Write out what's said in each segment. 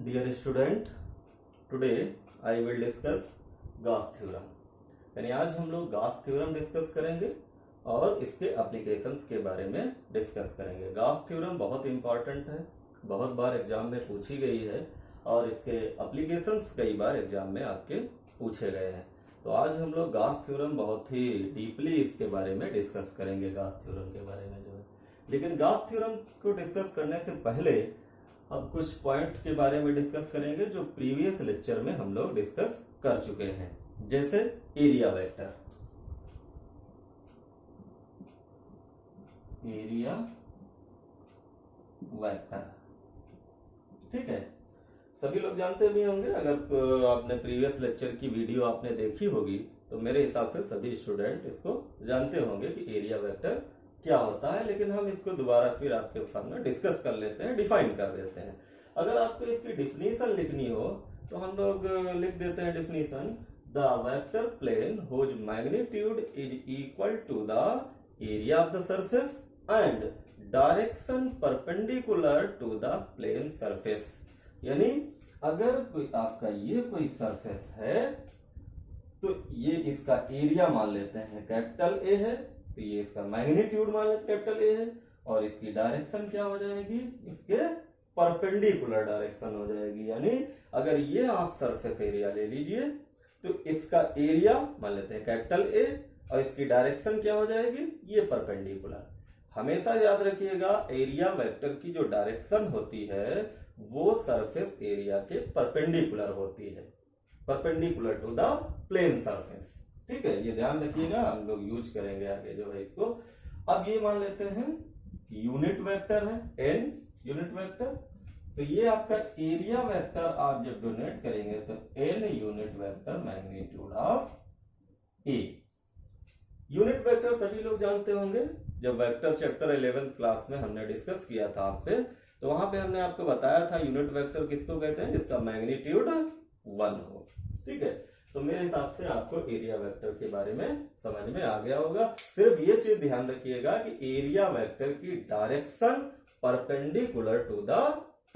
Dear student, today I will discuss Gauss theorem। यानी आज हम लोग गॉस थ्योरम डिस्कस करेंगे और इसके एप्लीकेशंस के बारे में डिस्कस करेंगे। गॉस थ्योरम बहुत इंपॉर्टेंट है, बहुत बार एग्जाम में पूछी गई है और इसके एप्लीकेशंस कई बार एग्जाम में आपके पूछे गए हैं। तो आज हम लोग गॉस थ्योरम बहुत ही डीपली इसके बारे में डिस्कस करेंगे, गॉस थ्योरम के बारे में जो है। लेकिन गॉस थ्योरम को डिस्कस करने से पहले अब कुछ पॉइंट के बारे में डिस्कस करेंगे जो प्रीवियस लेक्चर में हम लोग डिस्कस कर चुके हैं, जैसे एरिया वेक्टर। एरिया वेक्टर, ठीक है, सभी लोग जानते भी होंगे। अगर आपने प्रीवियस लेक्चर की वीडियो आपने देखी होगी तो मेरे हिसाब से सभी स्टूडेंट इसको जानते होंगे कि एरिया वेक्टर क्या होता है। लेकिन हम इसको दोबारा फिर आपके सामने डिस्कस कर लेते हैं, डिफाइन कर देते हैं। अगर आपको इसकी डिफिनीशन लिखनी हो तो हम लोग लिख देते हैं definition: the vector plane whose magnitude is equal to the area of the surface and direction perpendicular to the plane surface. यानी अगर कोई आपका ये कोई सरफेस है तो ये इसका एरिया मान लेते हैं कैपिटल ए है, तो ये इसका मैग्नीट्यूड मान लेते कैपिटल ए है, और इसकी डायरेक्शन क्या हो जाएगी, इसके परपेंडिकुलर डायरेक्शन हो जाएगी। यानी अगर ये आप सरफेस एरिया ले लीजिए तो इसका एरिया मान लेते हैं कैपिटल ए और इसकी डायरेक्शन क्या हो जाएगी, ये परपेंडिकुलर। हमेशा याद रखिएगा एरिया वेक्टर की जो डायरेक्शन होती है वो सरफेस एरिया के परपेंडिकुलर होती है, perpendicular to the plane surface. ठीक है, ये ध्यान रखिएगा, हम लोग यूज करेंगे आगे जो है इसको। अब ये मान लेते हैं यूनिट वेक्टर है, एन यूनिट वेक्टर। तो ये आपका एरिया वेक्टर आप जब डोनेट करेंगे तो an unit vector magnitude of A. Unit vector सभी लोग जानते होंगे, जब वेक्टर चैप्टर 11th क्लास में हमने डिस्कस किया था आपसे, तो वहां पे हमने आपको बताया था यूनिट वेक्टर किसको कहते हैं, जिसका मैग्नीट्यूड 1 हो। ठीक है, तो मेरे हिसाब से आपको एरिया वेक्टर के बारे में समझ में आ गया होगा। सिर्फ ये चीज ध्यान रखिएगा कि एरिया वेक्टर की direction perpendicular to the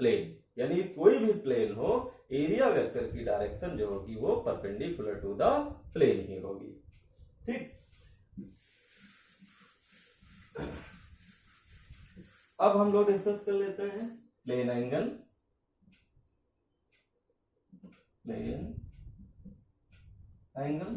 plane, यानी कोई भी प्लेन हो एरिया वेक्टर की डायरेक्शन जो होगी वो परपेंडिकुलर टू द प्लेन ही होगी। ठीक, अब हम लोग डिस्कस कर लेते हैं प्लेन एंगल। प्लेन एंगल,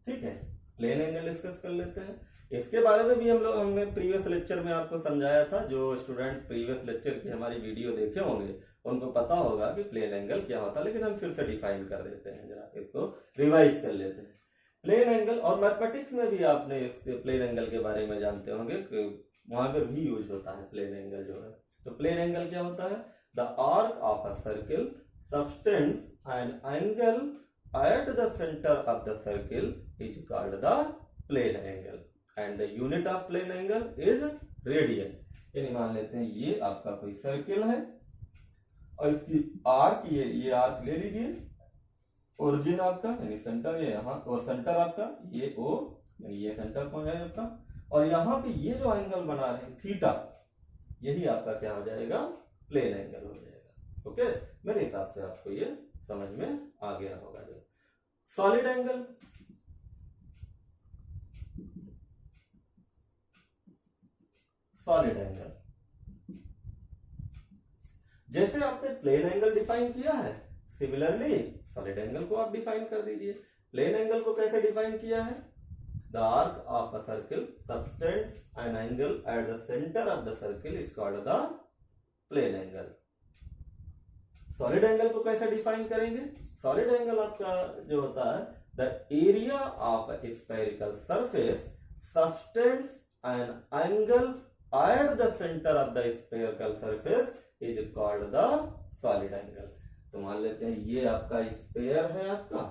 ठीक है, प्लेन एंगल डिस्कस कर लेते हैं। इसके बारे में भी हमने प्रीवियस लेक्चर में आपको समझाया था। जो स्टूडेंट प्रीवियस लेक्चर की हमारी वीडियो देखे होंगे उनको पता होगा कि प्लेन एंगल क्या होता है, लेकिन हम फिर से डिफाइन कर देते हैं, जरा इसको रिवाइज कर लेते हैं। प्लेन एंगल, और मैथमेटिक्स में भी आपने इसके प्लेन एंगल के बारे में जानते होंगे कि वहां पर भी यूज होता है प्लेन एंगल जो है। तो प्लेन एंगल क्या होता है, the arc of a circle subtends an angle at the center of the circle is called the plane angle and the unit of plane angle is radian। यानी मान लेते हैं ये आपका कोई सर्किल है और इसकी आर्क ये आर्क ले लीजिए, ओरिजिन आपका यानी सेंटर ये यहाँ, और सेंटर आपका ये ओ, यानी ये सेंटर पॉइंट है आपका, और यहाँ पे ये जो एंगल बना रहे हैं थीटा, यही आपका क्या हो जाएगा, प्लेन एंगल हो जाएगा। ओके, मेरे हिसाब से आपको ये समझ में आ गया होगा। जो सॉलिड एंगल, सॉलिड एंगल, जैसे आपने प्लेन एंगल डिफाइन किया है सिमिलरली सॉलिड एंगल को आप डिफाइन कर दीजिए। प्लेन एंगल को कैसे डिफाइन किया है, the arc of a circle subtends an angle at the centre of the circle is called the plane angle. Solid angle को कैसे डिफाइन करेंगे, सॉलिड एंगल आपका जो होता है the area of A spherical surface subtends an angle at the centre of the spherical surface is called the solid angle. तो मान लेते हैं ये आपका स्फेयर है आपका,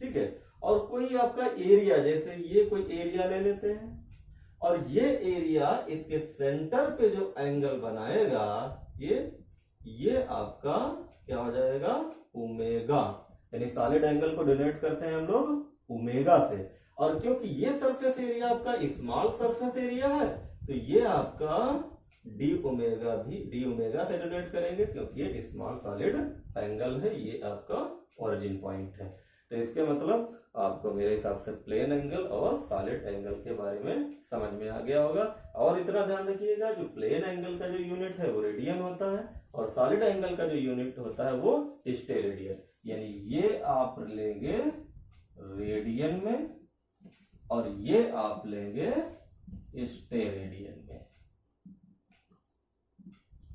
ठीक है, और कोई आपका एरिया, जैसे ये कोई एरिया ले लेते हैं और ये एरिया इसके सेंटर पे जो एंगल बनाएगा ये आपका क्या हो जाएगा, ओमेगा। यानी सॉलिड एंगल को डिनोट करते हैं हम लोग ओमेगा से। और क्योंकि ये सरफेस एरिया आपका स्मॉल सरफेस एरिया है तो ये आपका डी ओमेगा भी डी ओमेगा से डिनोट करेंगे क्योंकि ये स्मॉल सॉलिड एंगल है, ये आपका ओरिजिन पॉइंट है। तो इसके मतलब आपको मेरे हिसाब से प्लेन एंगल और सॉलिड एंगल के बारे में समझ में आ गया होगा। और इतना ध्यान रखिएगा, जो प्लेन एंगल का जो यूनिट है वो रेडियन होता है और सॉलिड एंगल का जो यूनिट होता है वो स्टेरेडियन। यानी ये आप लेंगे रेडियन में और ये आप लेंगे स्टेरेडियन में।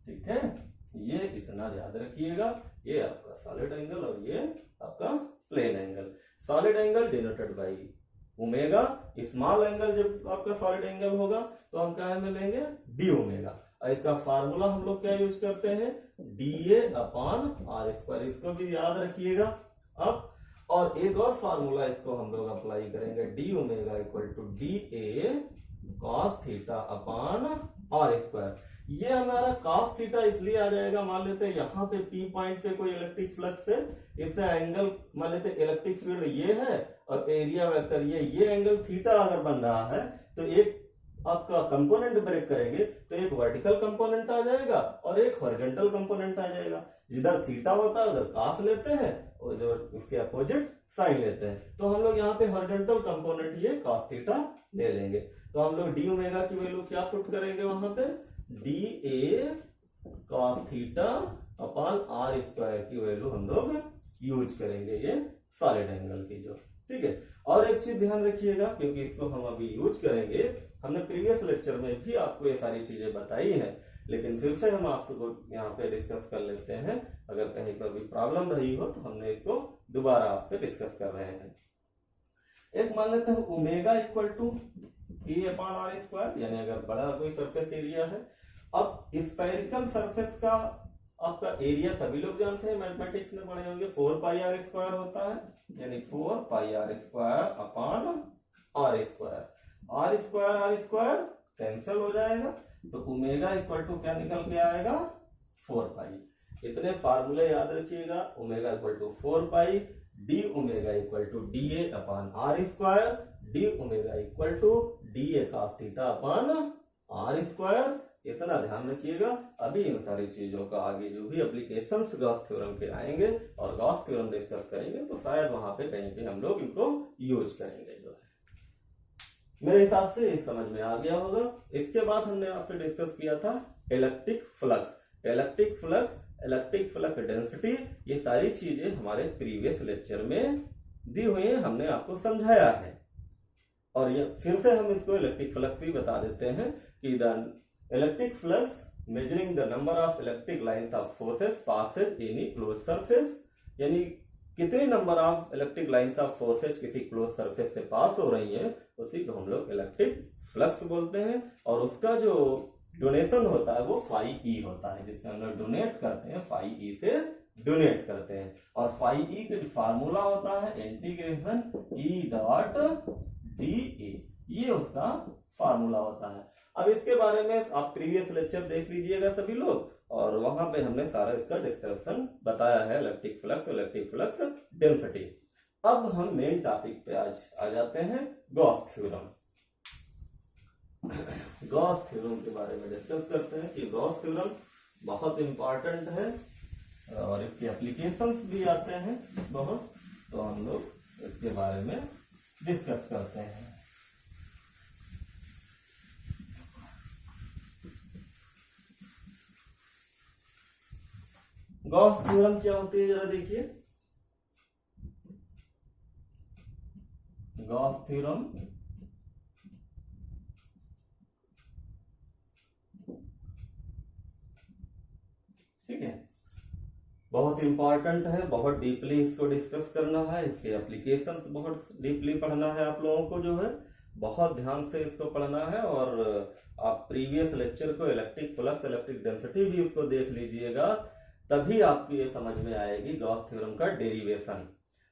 ठीक है, ये इतना याद रखिएगा, ये आपका सॉलिड एंगल और ये आपका plane angle. Solid angle denoted by omega, small angle जब आपका सॉलिड एंगल होगा तो हम क्या में लेंगे डी ओमेगा। और इसका फार्मूला हम लोग क्या यूज करते हैं, DA अपॉन आर स्क्वायर, इसको भी याद रखिएगा अब। और एक और फार्मूला इसको हम लोग अप्लाई करेंगे, d omega equal to DA cos theta upon r square. ये हमारा कॉस थीटा इसलिए आ जाएगा, मान लेते हैं यहाँ पे P पॉइंट पे कोई इलेक्ट्रिक फ्लक्स है, इससे एंगल मान लेते हैं इलेक्ट्रिक फील्ड ये है और एरिया वेक्टर ये एंगल थीटा अगर बन रहा है तो एक आपका कंपोनेंट ब्रेक करेंगे तो एक वर्टिकल कंपोनेंट आ जाएगा और एक हॉरिजॉन्टल कंपोनेंट आ जाएगा। जिधर थीटा होता है उधर कॉस लेते हैं और जो उसके अपोजिट साइन लेते हैं। तो हम लोग यहाँ पे हॉरिजॉन्टल कंपोनेंट ये कॉस थीटा ले लेंगे। तो हम लोग डी ओमेगा की वैल्यू क्या पुट करेंगे वहां पे, DA cos theta upon r square की वैल्यू हम लोग यूज करेंगे ये सॉलिड एंगल की जो। ठीक है, और एक चीज ध्यान रखिएगा क्योंकि इसको हम अभी यूज करेंगे, हमने प्रीवियस लेक्चर में भी आपको ये सारी चीजें बताई हैं, लेकिन फिर से हम आपको यहाँ पे डिस्कस कर लेते हैं। अगर कहीं पर भी प्रॉब्लम रही हो तो हमने इसको दोबारा आपसे डिस्कस कर रहे हैं। एक मान लेते हैं omega equal to A upon r square, यानी अगर बड़ा कोई सरफेस एरिया है। अब स्फेरिकल सरफेस का आपका एरिया सभी लोग जानते हैं, मैथमेटिक्स में पढ़े होंगे, 4 पाई आर स्क्वायर होता है, यानी 4 pi r square upon r square. R square cancel हो जाएगा तो ओमेगा इक्वल टू क्या निकल के आएगा, 4 पाई। इतने फार्मूले याद रखिएगा, omega equal to 4 pi, d omega equal to DA upon r square, d omega equal to DA cos theta upon r square. इतना ध्यान रखिएगा। अभी इन सारी चीजों का आगे जो भी एप्लीकेशंस गॉस थ्योरम के आएंगे और गॉस थ्योरम डिस्कस करेंगे तो शायद वहां पे कहीं पे हम लोग इनको यूज करेंगे। जो है मेरे हिसाब से समझ में आ गया होगा। इसके बाद हमने आपसे डिस्कस किया था इलेक्ट्रिक फ्लक्स डेंसिटी, ये सारी चीजें हमारे प्रीवियस लेक्चर में दी हुई है, हमने आपको समझाया है। और ये फिर से हम इसको इलेक्ट्रिक फ्लक्स भी बता देते हैं कि the electric flux measuring the number of electric lines of forces passes in close surface, यानी कितने number of electric lines of forces किसी क्लोज सरफेस से पास हो रही हैं, उसी को हम लोग इलेक्ट्रिक फ्लक्स बोलते हैं। और उसका जो डोनेशन होता है वो फाई ई होता है, जिससे हम लोग डोनेट करते हैं, फाई ई से डोनेट करते हैं। और फाई ई का जो फार्मूला होता है integration E dot D A, ये उसका फार्मूला होता है। अब इसके बारे में आप प्रीवियस लेक्चर देख लीजिएगा सभी लोग, और वहां पे हमने सारा इसका डिस्कशन बताया है, इलेक्ट्रिक फ्लक्स डेंसिटी। अब हम मेन टॉपिक पे आज आ जाते हैं, गॉस थ्योरम। गॉस थ्योरम के बारे में डिस्कस करते हैं कि गॉस थ्योरम बहुत इंपॉर्टेंट है और इसके एप्लीकेशंस भी आते हैं बहुत, तो हम लोग इसके बारे में डिस्कस करते हैं। गॉस थ्योरम क्या होती है जरा देखिए। गॉस थ्योरम ठीक है, बहुत इंपॉर्टेंट है, बहुत डीपली इसको डिस्कस करना है, इसके एप्लीकेशंस बहुत डीपली पढ़ना है आप लोगों को, जो है बहुत ध्यान से इसको पढ़ना है। और आप प्रीवियस लेक्चर को इलेक्ट्रिक फ्लक्स इलेक्ट्रिक डेंसिटी भी इसको देख लीजिएगा, तभी आपको ये समझ में आएगी गॉस थ्योरम का डेरिवेशन।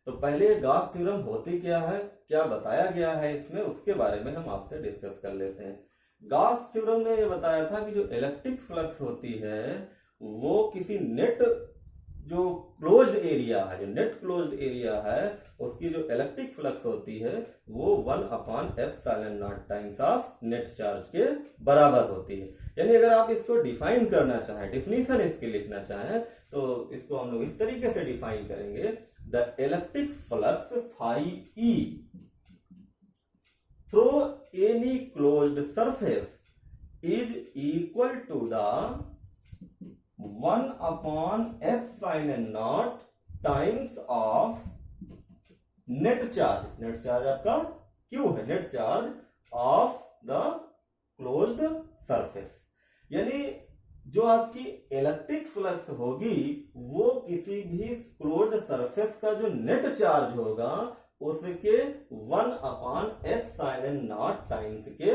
तो पहले गॉस थ्योरम होती क्या है, क्या बताया गया है इसमें, उसके बारे में हम आपसे डिस्कस कर लेते हैं। गॉस थ्योरम ने ये बताया था कि जो इलेक्ट्रिक फ्लक्स होती है वो किसी नेट जो क्लोज्ड एरिया है, जो नेट क्लोज्ड एरिया है, उसकी जो इलेक्ट्रिक फ्लक्स होती है वो 1/ε0 टाइम्स ऑफ नेट चार्ज के बराबर होती है। यानी अगर आप इसको डिफाइन करना चाहें, डेफिनेशन इसकी लिखना चाहें, तो इसको हम लोग इस तरीके से डिफाइन करेंगे, the electric flux phi E through any closed surface is equal to the 1/ε0 times of net charge. Net charge आपका क्यू है, net charge of the closed surface. यानी जो आपकी इलेक्ट्रिक फ्लक्स होगी वो किसी भी क्लोज्ड सरफेस का जो नेट चार्ज होगा उसके 1/ε0 टाइम्स के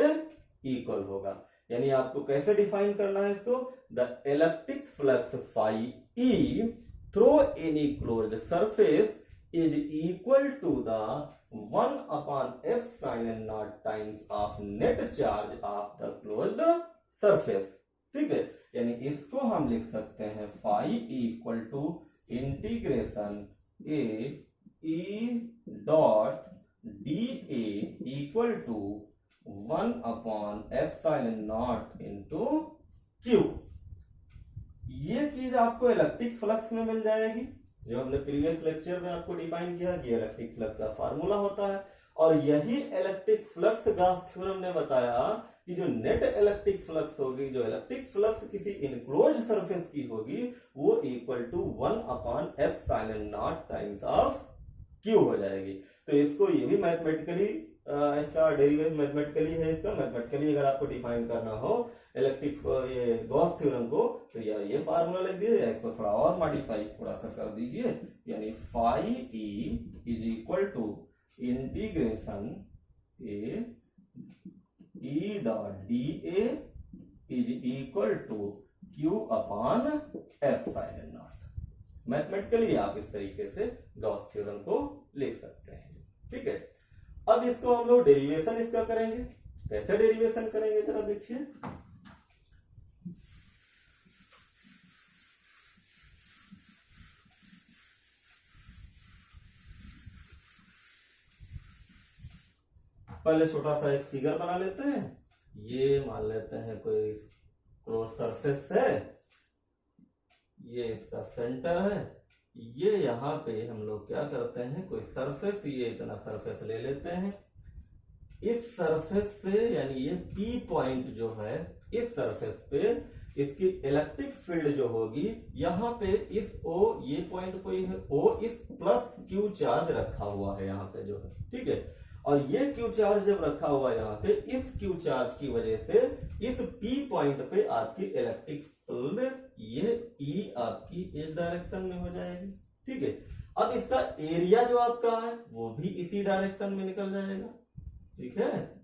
इक्वल होगा। यानी आपको कैसे डिफाइन करना है इसको, the electric flux phi E through any closed surface is equal to the 1/ε0 times of net charge of the closed surface. ठीक है, यानी इसको हम लिख सकते हैं phi equal to integration A E dot D A equal to 1/ε0 into Q. ये चीज आपको इलेक्ट्रिक फ्लक्स में मिल जाएगी, जो हमने प्रीवियस लेक्चर में आपको डिफाइन किया कि इलेक्ट्रिक फ्लक्स का फार्मूला होता है। और यही इलेक्ट्रिक फ्लक्स गॉस थ्योरम ने बताया कि जो नेट इलेक्ट्रिक फ्लक्स होगी, जो इलेक्ट्रिक फ्लक्स किसी इनक्लोज्ड सरफेस की होगी, वो equal to 1/ε0 times of Q हो जाएगी। तो इसको ये भी मैथमेटिकली इसका डेरिवेशन मैथमेटिकली है। इसका मैथमेटिकली अगर आपको डिफाइन करना हो इलेक्ट्रिक ये गॉस थ्योरम को, तो ये फार्मूला लिख दीजिए, इसको थोड़ा और मॉडिफाई थोड़ा सा कर दीजिए। यानी phi E is equal to integration A E dot D A is equal to Q upon ε0। Mathematically आप इस तरीके से गॉस थ्योरम को लिख सकते हैं। ठीक है, अब इसको हम लोग डेरिवेशन इसका करेंगे। कैसे डेरिवेशन करेंगे जरा देखिए। पहले छोटा सा एक फिगर बना लेते हैं। ये मान लेते हैं कोई क्लोज सरफेस है, ये इसका सेंटर है। ये यहाँ पे हम लोग क्या करते हैं, कोई सरफेस, ये इतना सरफेस ले लेते हैं। इस सरफेस से यानी ये P पॉइंट जो है, इस सरफेस पे इसकी इलेक्ट्रिक फील्ड जो होगी, यहाँ पे इस O, ये पॉइंट कोई है O, इस प्लस Q चार्ज रखा हुआ है यहाँ पे जो है। ठीक है, और ये Q चार्ज जब रखा हुआ है यहाँ पे, इस Q चार्ज की वजह से इस P पॉइंट पे आपकी इलेक्ट्रिक फील्ड ये E आपकी इस डायरेक्शन में हो जाएगी। ठीक है, अब इसका एरिया जो आपका है वो भी इसी डायरेक्शन में निकल जाएगा। ठीक है,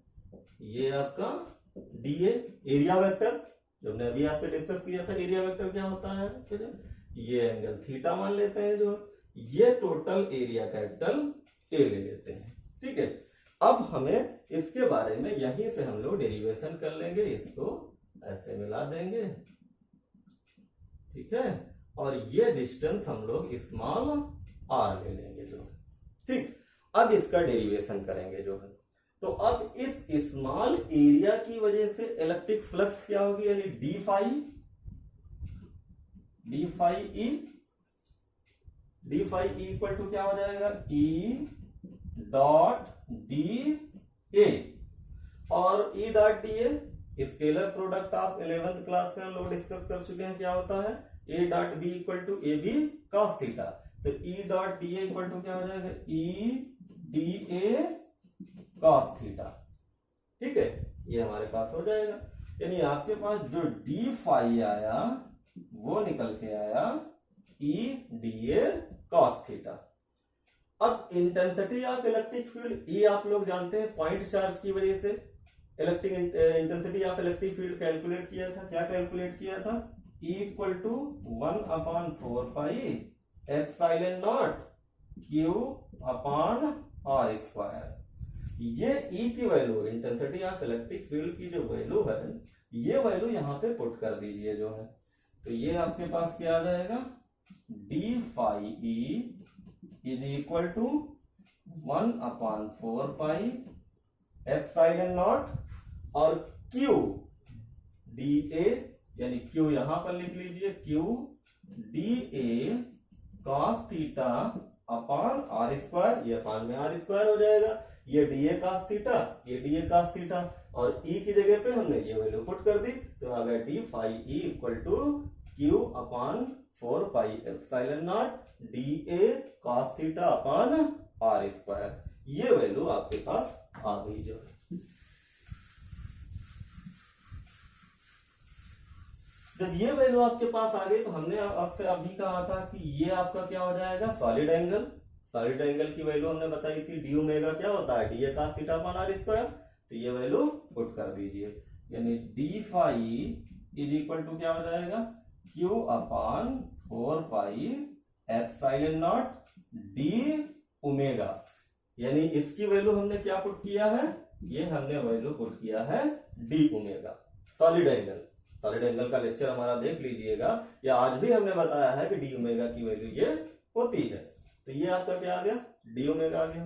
ये आपका DA एरिया वेक्टर, जो हमने अभी आपसे डिस्कस किया था, एरिया वेक्टर क्या होता है। ठीक है, ये एंगल थीटा मान लेते हैं, जो ये टोटल एरिया कैपिटल A ले लेते हैं। ठीक है, अब हमें इसके बारे में यहीं से हम लोग डेरिवेशन कर लेंगे, इसको ऐसे मिला देंगे। ठीक है, और ये डिस्टेंस हम लोग स्मॉल r ले लेंगे जो है। ठीक, अब इसका डेरिवेशन करेंगे जो है। तो अब इस स्मॉल एरिया की वजह से इलेक्ट्रिक फ्लक्स क्या होगी, यानी डी फाई इक्वल टू क्या हो जाएगा, E डॉट डी ए। और E dot D a scalar product of 11th class में हम लोग डिस्कस कर चुके हैं, क्या होता है, A dot B equal to A B cos theta. तो E dot D A equal to क्या हो जाएगा, E D A cos theta. ठीक है, ये हमारे पास हो जाएगा। यानी आपके पास जो डी फाई आया वो निकल के आया E D A cos theta. अब intensity of electric field E आप लोग जानते हैं, पॉइंट चार्ज की वजह से electric intensity of electric field calculate किया था। क्या कैलकुलेट किया था, E equal to 1/4 pi ε0 Q upon r square. ये E की value, intensity of electric field की जो वैल्यू है, ये वैल्यू यहाँ पे पुट कर दीजिए जो है। तो ये आपके पास क्या आ जाएगा, d phi E is equal to 1/4 pi epsilon naught, और क्यू डी ए, यानी क्यू यहां पर लिख लीजिए, q d A cos theta upon r square, ये अपान में आर स्क्वायर हो जाएगा, ये डी ए कॉस थीटा, ये डी ए कॉस थीटा, और ई की जगह पे हमने ये वैल्यू पुट कर दी, तो आ गया d phi E equal to q upon 4 pi epsilon naught d A cos theta upon r square. ये वैल्यू आपके पास आ गई जो है। जब ये वैल्यू आपके पास आ गई तो हमने आपसे अभी कहा था कि ये आपका क्या हो जाएगा, सॉलिड एंगल। सॉलिड एंगल की वैल्यू हमने बताई थी, डी ओमेगा क्या होता है, d A cos theta upon r square. तो ये वैल्यू पुट कर दीजिए, यानी d phi is equal to क्या हो जाएगा, q upon 4 pi epsilon naught d omega, यानी इसकी वैल्यू हमने क्या पुट किया है, ये हमने वैल्यू पुट किया है D omega. Solid angle, solid angle का लेक्चर हमारा देख लीजिएगा, या आज भी हमने बताया है कि डी ओमेगा की वैल्यू ये होती है। तो ये आपका क्या आ गया, डी ओमेगा आ गया।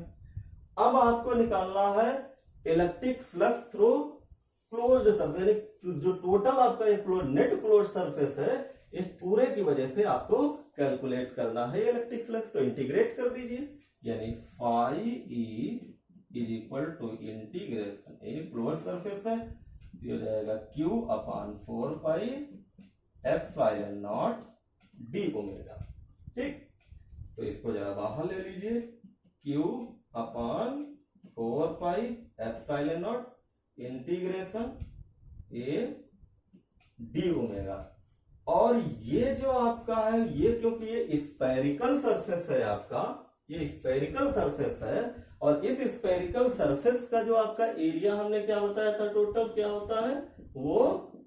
अब आपको निकालना है electric flux through closed surface, जो टोटल आपका ये नेट क्लोज सरफेस है, इस पूरे की वजह से आपको कैलकुलेट करना है इलेक्ट्रिक फ्लक्स। तो इंटीग्रेट कर दीजिए, यानी phi E is equal to integration, ये क्लोज सरफेस है, ये हो जाएगा q upon 4 pi epsilon naught d omega. ठीक, तो इसको जरा बाहर ले लीजिए, q upon 4 pi epsilon naught integration a d omega. और ये जो आपका है, ये क्योंकि ये स्फेरिकल सरफेस है आपका, ये स्फेरिकल सरफेस है, और इस स्फेरिकल सरफेस का जो आपका एरिया हमने क्या बताया था, टोटल क्या होता है, वो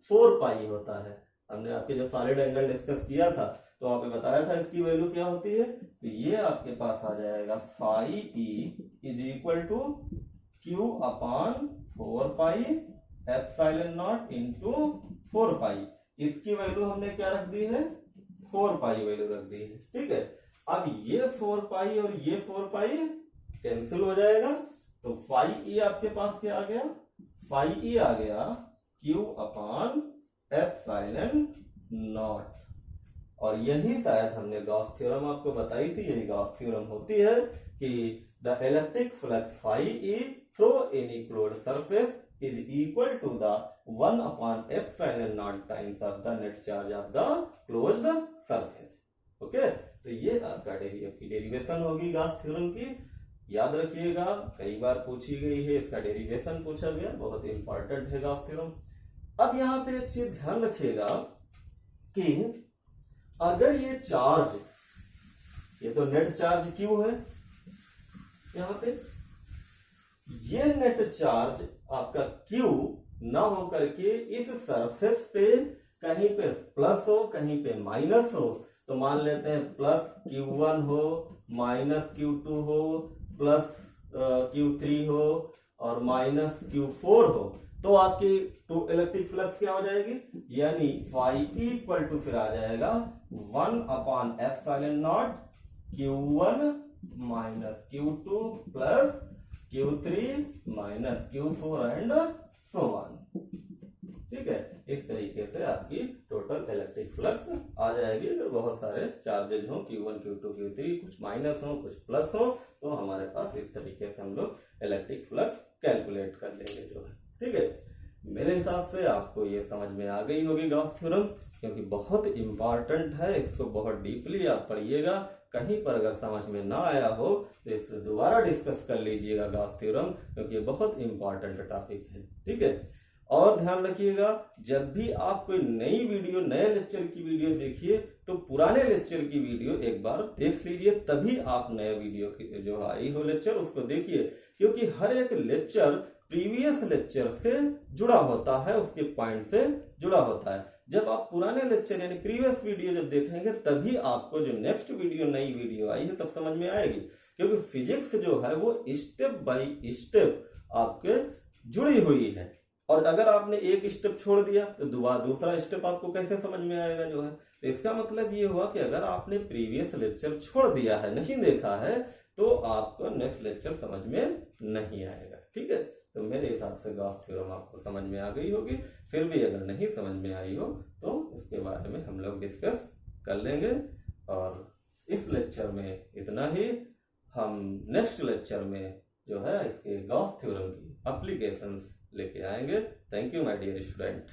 4 पाई होता है। हमने आपके जो सॉलिड एंगल डिस्कस किया था तो वहां पे बताया था इसकी वैल्यू क्या होती है। तो ये आपके पास आ जाएगा phi E is equal to q upon 4 pi epsilon naught into 4 pi. इसकी वैल्यू हमने क्या रख दी है, 4 पाई वैल्यू रख दी है। ठीक है, अब ये 4 पाई और ये 4 पाई कैंसिल हो जाएगा, तो फाई ई आपके पास क्या आ गया, फाई ई आ गया क्यू अपान एप्सिलॉन नॉट। और यही शायद हमने गॉस थ्योरम आपको बताई थी, यही गॉस थ्योरम होती है कि the electric flux phi E through any closed surface is equal to the 1 upon epsilon naught times of the net charge of the closed surface. Okay, तो ये आपका डेरिवेशन होगी गॉस थ्योरम की। याद रखिएगा, कई बार पूछी गई है, इसका डेरिवेशन पूछा गया, बहुत इंपॉर्टेंट है गॉस थ्योरम। अब यहाँ पे एक चीज ध्यान रखिएगा कि अगर ये चार्ज, ये तो नेट चार्ज क्यू है, यहाँ पे ये नेट चार्ज आपका Q ना हो करके इस सरफेस पे कहीं पे प्लस हो कहीं पे माइनस हो, तो मान लेते हैं प्लस Q1 हो, माइनस Q2 हो, प्लस Q3 हो और माइनस Q4 हो, तो आपकी टू इलेक्ट्रिक फ्लक्स क्या हो जाएगी, यानी फाई इक्वल टू फिर आ जाएगा 1 upon epsilon not Q1 minus Q2 plus Q3 minus Q4 and so on. ठीक है, इस तरीके से आपकी टोटल इलेक्ट्रिक फ्लक्स आ जाएगी। अगर बहुत सारे चार्जेज हो, Q1 Q2 Q3, कुछ माइनस हो कुछ प्लस हो, तो हमारे पास इस तरीके से हम लोग इलेक्ट्रिक फ्लक्स कैलकुलेट कर लेंगे जो है। ठीक है, मेरे हिसाब से आपको ये समझ में आ गई होगी गॉस थ्योरम, क्योंकि बहुत इंपॉर्टेंट है, इसको बहुत डीपली आप पढ़िएगा। कहीं पर अगर समझ में ना आया हो तो इससे दोबारा डिस्कस कर लीजिएगा गॉस थ्योरम, क्योंकि ये बहुत इंपॉर्टेंट टॉपिक है। ठीक है, और ध्यान रखिएगा, जब भी आप कोई नई वीडियो, नए लेक्चर की वीडियो देखिए तो पुराने लेक्चर की वीडियो एक बार देख लीजिए, तभी आप नए वीडियो की जो आई हो लेक्चर उसको देखिए, क्योंकि हर एक लेक्चर प्रीवियस लेक्चर से जुड़ा होता है, उसके पॉइंट से जुड़ा होता है। जब आप पुराने लेक्चर यानी प्रीवियस वीडियो जब देखेंगे तभी आपको जो नेक्स्ट वीडियो, नई वीडियो आई है, तब समझ में आएगी, क्योंकि फिजिक्स जो है वो स्टेप बाय स्टेप आपके जुड़ी हुई है। और अगर आपने एक स्टेप छोड़ दिया तो दूसरा स्टेप आपको कैसे समझ में आएगा जो है। तो इसका मतलब ये हुआ कि अगर आपने प्रीवियस लेक्चर छोड़ दिया है, नहीं देखा है, तो आपको नेक्स्ट लेक्चर समझ में नहीं आएगा। ठीक है, तो मेरे हिसाब से गॉस थ्योरम आपको समझ में आ गई होगी। फिर भी अगर नहीं समझ में आई हो तो इसके बारे में हम लोग डिस्कस कर लेंगे। और इस लेक्चर में इतना ही। हम नेक्स्ट लेक्चर में जो है इसके गॉस थ्योरम की एप्लीकेशंस लेके आएंगे। Thank you my dear student.